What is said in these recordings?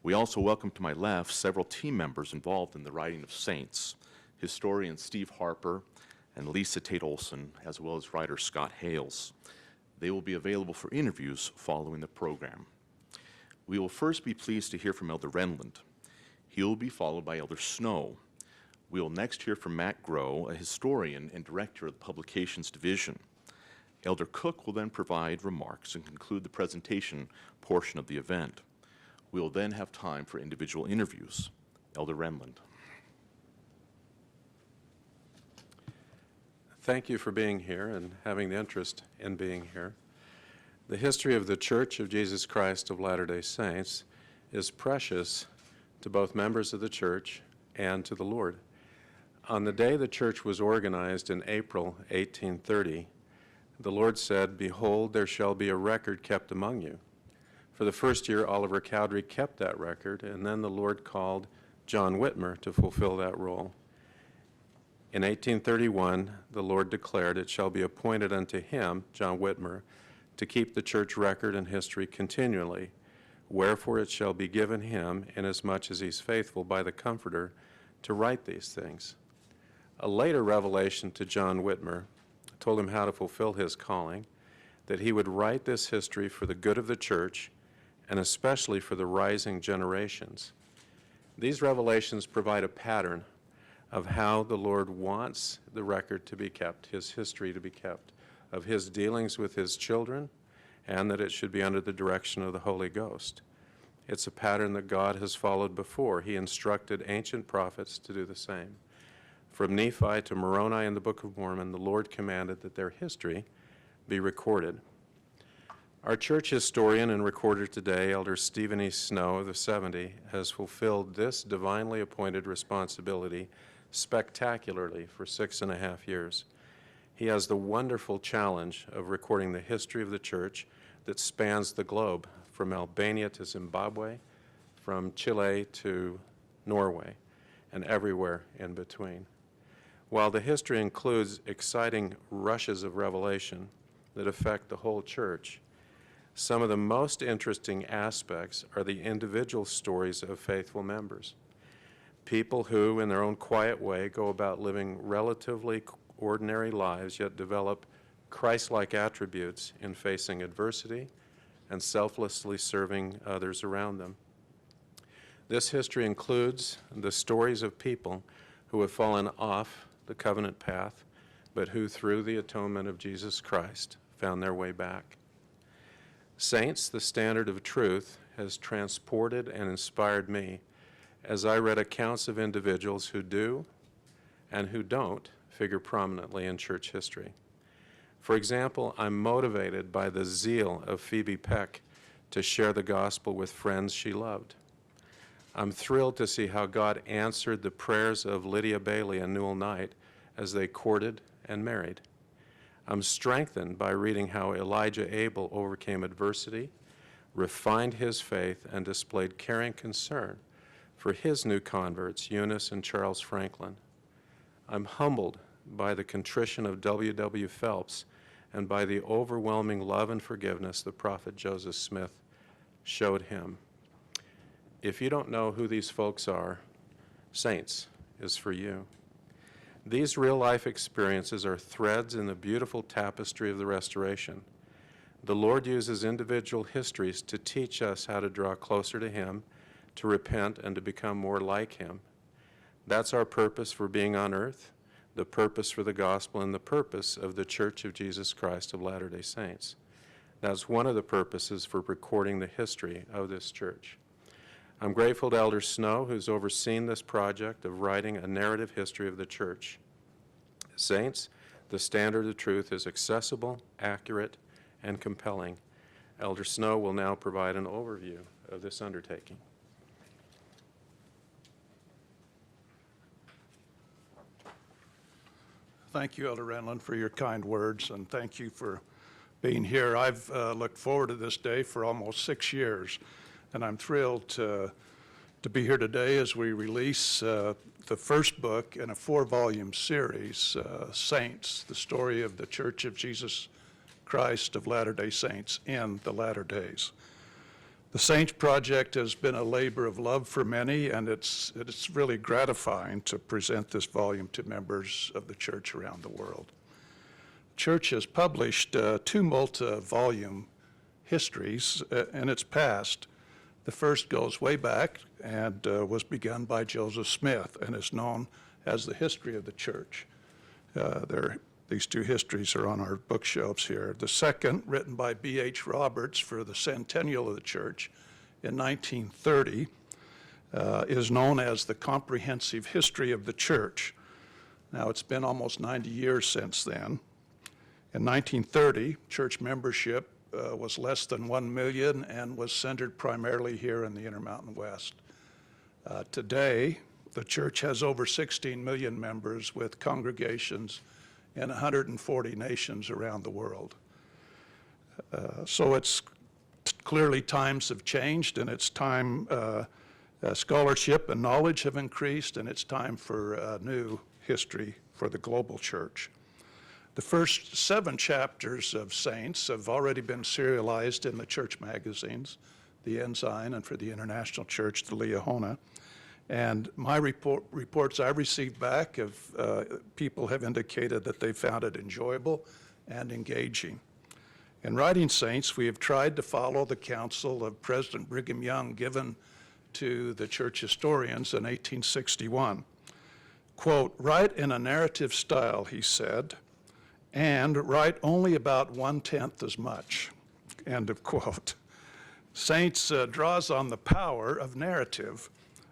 We also welcome to my left several team members involved in the writing of Saints, historian Steve Harper and Lisa Tate Olson, as well as writer Scott Hales. They will be available for interviews following the program. We will first be pleased to hear from Elder Renlund. He will be followed by Elder Snow. We will next hear from Matt Groh, a historian and director of the Publications Division. Elder Cook will then provide remarks and conclude the presentation portion of the event. We will then have time for individual interviews. Elder Renlund. Thank you for being here and having the interest in being here. The history of the Church of Jesus Christ of Latter-day Saints is precious to both members of the church and to the Lord. On the day the church was organized in April 1830, the Lord said, "Behold, there shall be a record kept among you." For the first year, Oliver Cowdery kept that record, and then the Lord called John Whitmer to fulfill that role. In 1831, the Lord declared, "It shall be appointed unto him," John Whitmer, "to keep the church record and history continually. Wherefore it shall be given him, inasmuch as he's faithful by the Comforter, to write these things." A later revelation to John Whitmer told him how to fulfill his calling, that he would write this history for the good of the church and especially for the rising generations. These revelations provide a pattern of how the Lord wants the record to be kept, his history to be kept, of his dealings with his children, and that it should be under the direction of the Holy Ghost. It's a pattern that God has followed before. He instructed ancient prophets to do the same. From Nephi to Moroni in the Book of Mormon, the Lord commanded that their history be recorded. Our church historian and recorder today, Elder Stephen E. Snow of the 70, has fulfilled this divinely appointed responsibility spectacularly for 6.5 years. He has the wonderful challenge of recording the history of the church that spans the globe, from Albania to Zimbabwe, from Chile to Norway, and everywhere in between. While the history includes exciting rushes of revelation that affect the whole church, some of the most interesting aspects are the individual stories of faithful members. People who, in their own quiet way, go about living relatively ordinary lives, yet develop Christ-like attributes in facing adversity and selflessly serving others around them. This history includes the stories of people who have fallen off the covenant path, but who, through the atonement of Jesus Christ, found their way back. Saints, the standard of truth, has transported and inspired me as I read accounts of individuals who do and who don't figure prominently in church history. For example, I'm motivated by the zeal of Phoebe Peck to share the gospel with friends she loved. I'm thrilled to see how God answered the prayers of Lydia Bailey and Newell Knight as they courted and married. I'm strengthened by reading how Elijah Abel overcame adversity, refined his faith, and displayed caring concern for his new converts, Eunice and Charles Franklin. I'm humbled by the contrition of W.W. Phelps and by the overwhelming love and forgiveness the prophet Joseph Smith showed him. If you don't know who these folks are, Saints is for you. These real-life experiences are threads in the beautiful tapestry of the Restoration. The Lord uses individual histories to teach us how to draw closer to Him, to repent, and to become more like Him. That's our purpose for being on earth, the purpose for the gospel, and the purpose of the Church of Jesus Christ of Latter-day Saints. That's one of the purposes for recording the history of this church. I'm grateful to Elder Snow, who's overseen this project of writing a narrative history of the church. Saints, the standard of truth is accessible, accurate, and compelling. Elder Snow will now provide an overview of this undertaking. Thank you, Elder Renlund, for your kind words, and thank you for being here. I've looked forward to this day for almost 6 years, and I'm thrilled to be here today as we release the first book in a 4-volume series, Saints, the story of the Church of Jesus Christ of Latter-day Saints in the latter days. The Saints Project has been a labor of love for many, and it's really gratifying to present this volume to members of the church around the world. The church has published two multi-volume histories in its past. The first goes way back and was begun by Joseph Smith and is known as the History of the Church. These two histories are on our bookshelves here. The second, written by B.H. Roberts for the centennial of the church in 1930, is known as the Comprehensive History of the Church. Now, it's been almost 90 years since then. In 1930, church membership was less than 1 million and was centered primarily here in the Intermountain West. Today, the church has over 16 million members with congregations in 140 nations around the world. So it's clearly times have changed, and it's time scholarship and knowledge have increased, and it's time for a new history for the global church. The first 7 chapters of Saints have already been serialized in the church magazines, the Ensign, and for the International Church, the Liahona. And my reports I've received back people have indicated that they found it enjoyable and engaging. In writing Saints, we have tried to follow the counsel of President Brigham Young given to the church historians in 1861. Quote, "Write in a narrative style," he said, "and write only about 1/10 as much." End of quote. Saints draws on the power of narrative,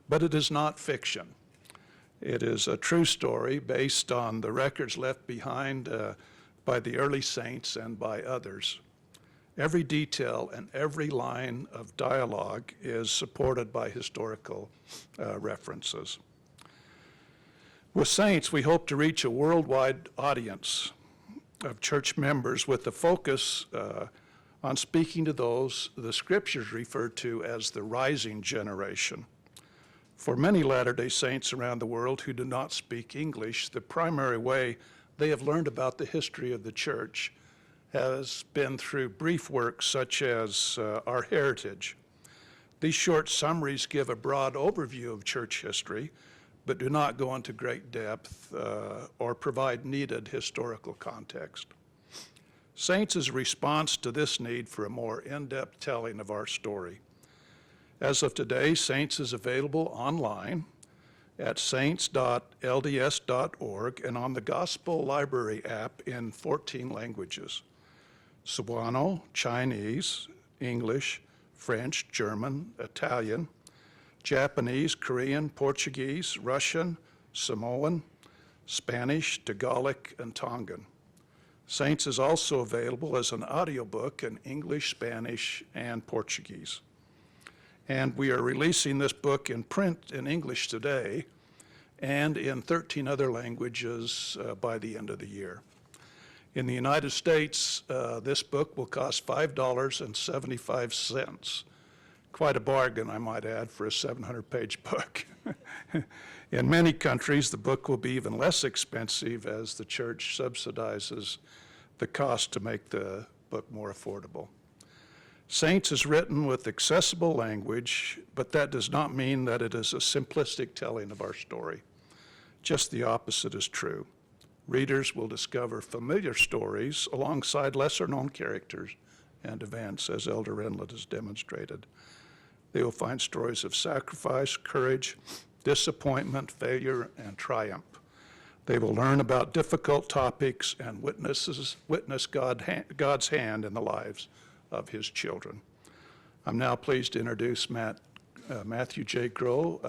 but it is not fiction. It is a true story based on the records left behind by the early saints and by others. Every detail and every line of dialogue is supported by historical references. With Saints, we hope to reach a worldwide audience of church members with the focus on speaking to those the scriptures refer to as the rising generation. For many Latter-day Saints around the world who do not speak English, the primary way they have learned about the history of the church has been through brief works such as Our Heritage. These short summaries give a broad overview of church history, but do not go into great depth or provide needed historical context. Saints is a response to this need for a more in-depth telling of our story. As of today, Saints is available online at saints.lds.org and on the Gospel Library app in 14 languages: Cebuano, Chinese, English, French, German, Italian, Japanese, Korean, Portuguese, Russian, Samoan, Spanish, Tagalog, and Tongan. Saints is also available as an audiobook in English, Spanish, and Portuguese. And we are releasing this book in print in English today and in 13 other languages by the end of the year. In the United States, this book will cost $5.75. Quite a bargain, I might add, for a 700-page book. In many countries, the book will be even less expensive as the church subsidizes the cost to make the book more affordable. Saints is written with accessible language, but that does not mean that it is a simplistic telling of our story. Just the opposite is true. Readers will discover familiar stories alongside lesser-known characters and events, as Elder Renlet has demonstrated. They will find stories of sacrifice, courage, disappointment, failure, and triumph. They will learn about difficult topics and witness God's hand in the lives of his children. I'm now pleased to introduce Matthew J. Groh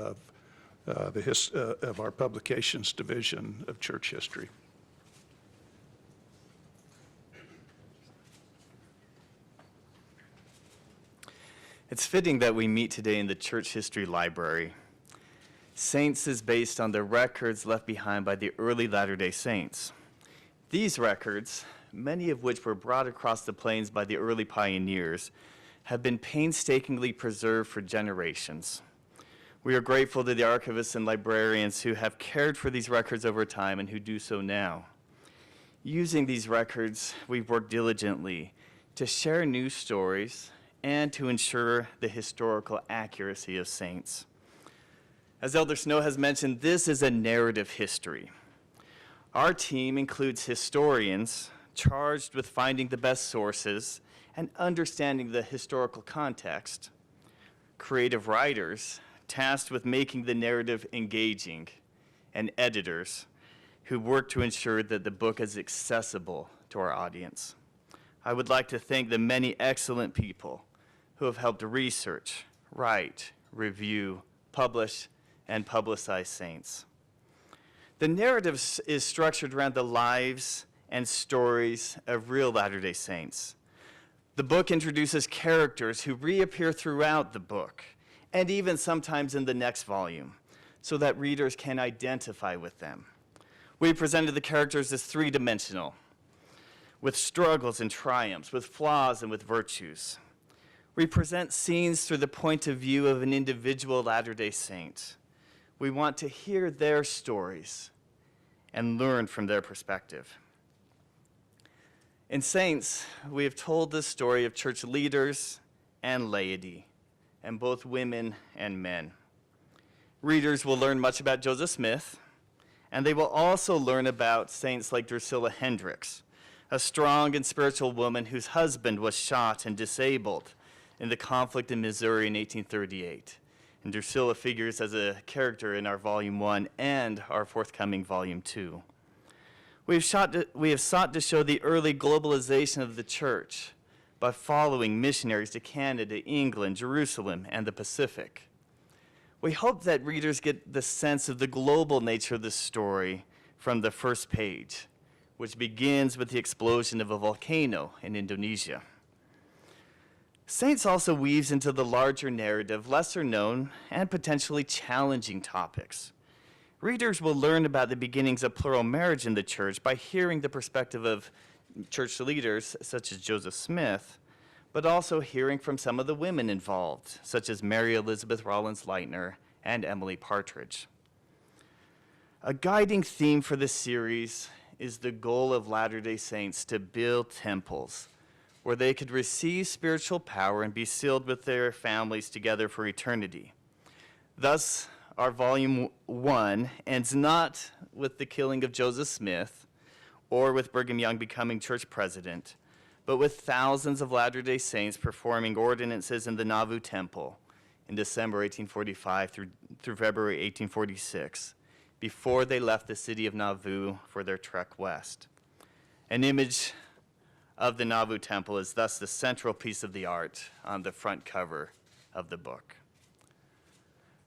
of our Publications Division of Church History. It's fitting that we meet today in the Church History Library. Saints is based on the records left behind by the early Latter-day Saints. These records, many of which were brought across the plains by the early pioneers, have been painstakingly preserved for generations. We are grateful to the archivists and librarians who have cared for these records over time and who do so now. Using these records, we've worked diligently to share new stories and to ensure the historical accuracy of saints. As Elder Snow has mentioned, this is a narrative history. Our team includes historians charged with finding the best sources and understanding the historical context, creative writers tasked with making the narrative engaging, and editors who work to ensure that the book is accessible to our audience. I would like to thank the many excellent people who have helped research, write, review, publish, and publicize saints. The narrative is structured around the lives and stories of real Latter-day Saints. The book introduces characters who reappear throughout the book, and even sometimes in the next volume, so that readers can identify with them. We presented the characters as three-dimensional, with struggles and triumphs, with flaws and with virtues. We present scenes through the point of view of an individual Latter-day Saint. We want to hear their stories and learn from their perspective. In Saints, we have told the story of church leaders and laity, and both women and men. Readers will learn much about Joseph Smith, and they will also learn about saints like Drusilla Hendricks, a strong and spiritual woman whose husband was shot and disabled in the conflict in Missouri in 1838. And Drusilla figures as a character in our Volume 1 and our forthcoming Volume 2. We have sought to show the early globalization of the church by following missionaries to Canada, England, Jerusalem, and the Pacific. We hope that readers get the sense of the global nature of the story from the first page, which begins with the explosion of a volcano in Indonesia. Saints also weaves into the larger narrative lesser known and potentially challenging topics. Readers will learn about the beginnings of plural marriage in the church by hearing the perspective of church leaders such as Joseph Smith, but also hearing from some of the women involved, such as Mary Elizabeth Rollins Lightner and Emily Partridge. A guiding theme for this series is the goal of Latter-day Saints to build temples where they could receive spiritual power and be sealed with their families together for eternity. Thus, our Volume 1 ends not with the killing of Joseph Smith or with Brigham Young becoming church president, but with thousands of Latter-day Saints performing ordinances in the Nauvoo Temple in December 1845 through February 1846, before they left the city of Nauvoo for their trek west. An image of the Nauvoo Temple is thus the central piece of the art on the front cover of the book.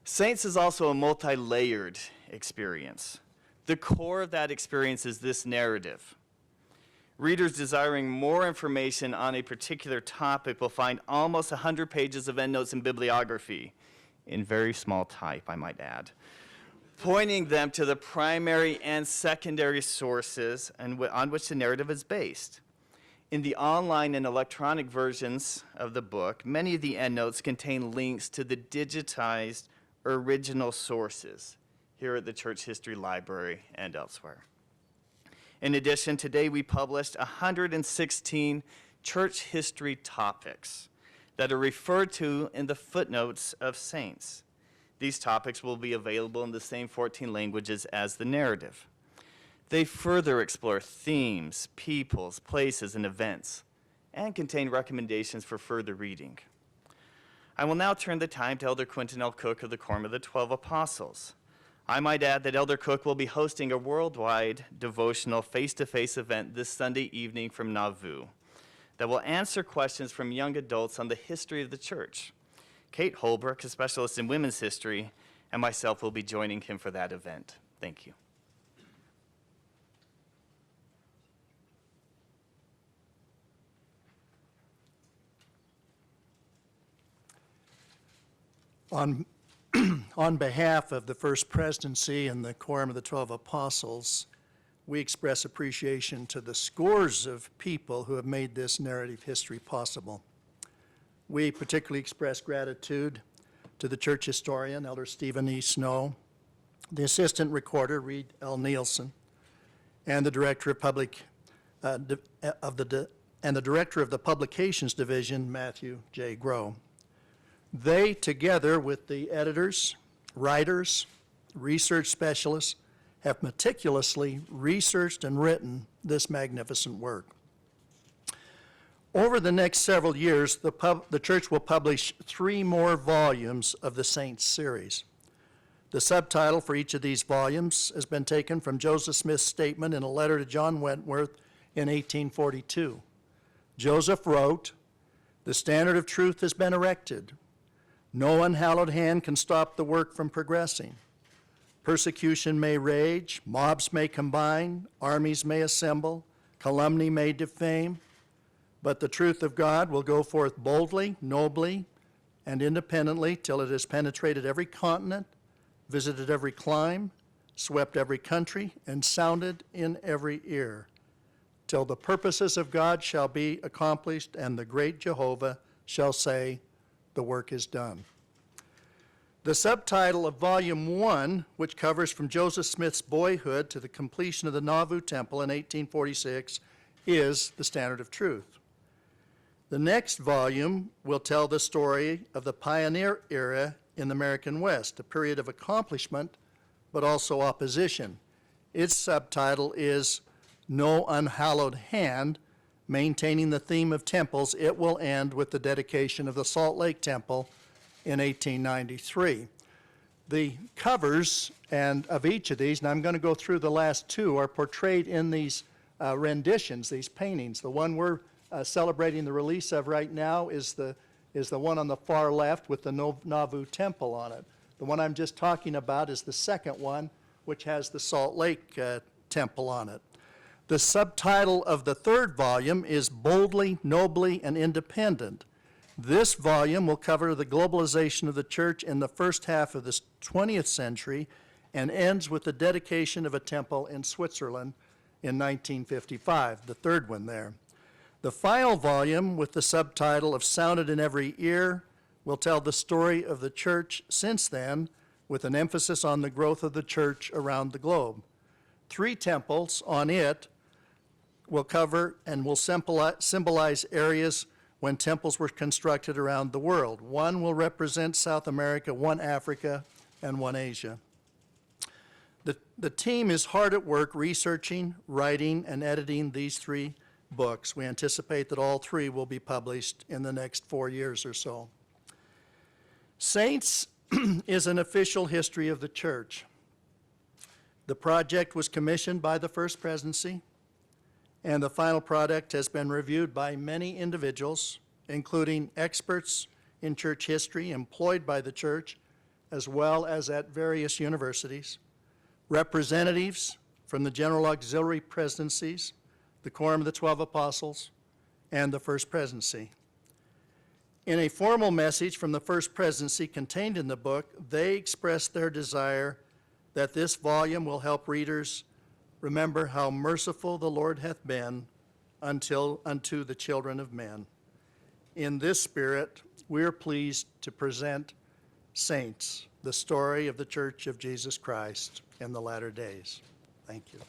Saints is also a multi-layered experience. The core of that experience is this narrative. Readers desiring more information on a particular topic will find almost 100 pages of endnotes and bibliography, in very small type, I might add, pointing them to the primary and secondary sources on which the narrative is based. In the online and electronic versions of the book, many of the endnotes contain links to the digitized original sources here at the Church History Library and elsewhere. In addition, today we published 116 church history topics that are referred to in the footnotes of Saints. These topics will be available in the same 14 languages as the narrative. They further explore themes, peoples, places, and events, and contain recommendations for further reading. I will now turn the time to Elder Quentin L. Cook of the Quorum of the 12 Apostles. I might add that Elder Cook will be hosting a worldwide devotional face-to-face event this Sunday evening from Nauvoo that will answer questions from young adults on the history of the church. Kate Holbrook, a specialist in women's history, and myself will be joining him for that event. Thank you. On behalf of the First Presidency and the Quorum of the 12 Apostles, we express appreciation to the scores of people who have made this narrative history possible. We particularly express gratitude to the church historian, Elder Stephen E. Snow, the assistant recorder, Reed L. Nielsen, and the director of and the director of the Publications Division, Matthew J. Grow. They, together with the editors, writers, research specialists, have meticulously researched and written this magnificent work. Over the next several years, the church will publish 3 more volumes of the Saints series. The subtitle for each of these volumes has been taken from Joseph Smith's statement in a letter to John Wentworth in 1842. Joseph wrote, "The standard of truth has been erected. No unhallowed hand can stop the work from progressing. Persecution may rage, mobs may combine, armies may assemble, calumny may defame, but the truth of God will go forth boldly, nobly, and independently till it has penetrated every continent, visited every clime, swept every country, and sounded in every ear, till the purposes of God shall be accomplished, and the great Jehovah shall say, the work is done." The subtitle of Volume 1, which covers from Joseph Smith's boyhood to the completion of the Nauvoo Temple in 1846, is The Standard of Truth. The next volume will tell the story of the pioneer era in the American West, a period of accomplishment, but also opposition. Its subtitle is No Unhallowed Hand, maintaining the theme of temples. It will end with the dedication of the Salt Lake Temple in 1893. The covers of each of these, and I'm going to go through the last 2, are portrayed in these renditions, these paintings. The one we're celebrating the release of right now is the one on the far left with the Nauvoo Temple on it. The one I'm just talking about is the second one, which has the Salt Lake Temple on it. The subtitle of the 3rd volume is Boldly, Nobly, and Independent. This volume will cover the globalization of the church in the first half of the 20th century and ends with the dedication of a temple in Switzerland in 1955, the 3rd one there. The final volume, with the subtitle of Sounded in Every Ear, will tell the story of the church since then, with an emphasis on the growth of the church around the globe. 3 temples on it will cover and will symbolize areas when temples were constructed around the world. One will represent South America, one Africa, and one Asia. The team is hard at work researching, writing, and editing these 3 books. We anticipate that all 3 will be published in the next 4 years or so. Saints is an official history of the church. The project was commissioned by the First Presidency, and the final product has been reviewed by many individuals, including experts in church history employed by the church, as well as at various universities, representatives from the General Auxiliary Presidencies, the Quorum of the 12 Apostles, and the First Presidency. In a formal message from the First Presidency contained in the book, they expressed their desire that this volume will help readers remember how merciful the Lord hath been unto the children of men. In this spirit, we are pleased to present Saints, the story of the Church of Jesus Christ in the latter days. Thank you.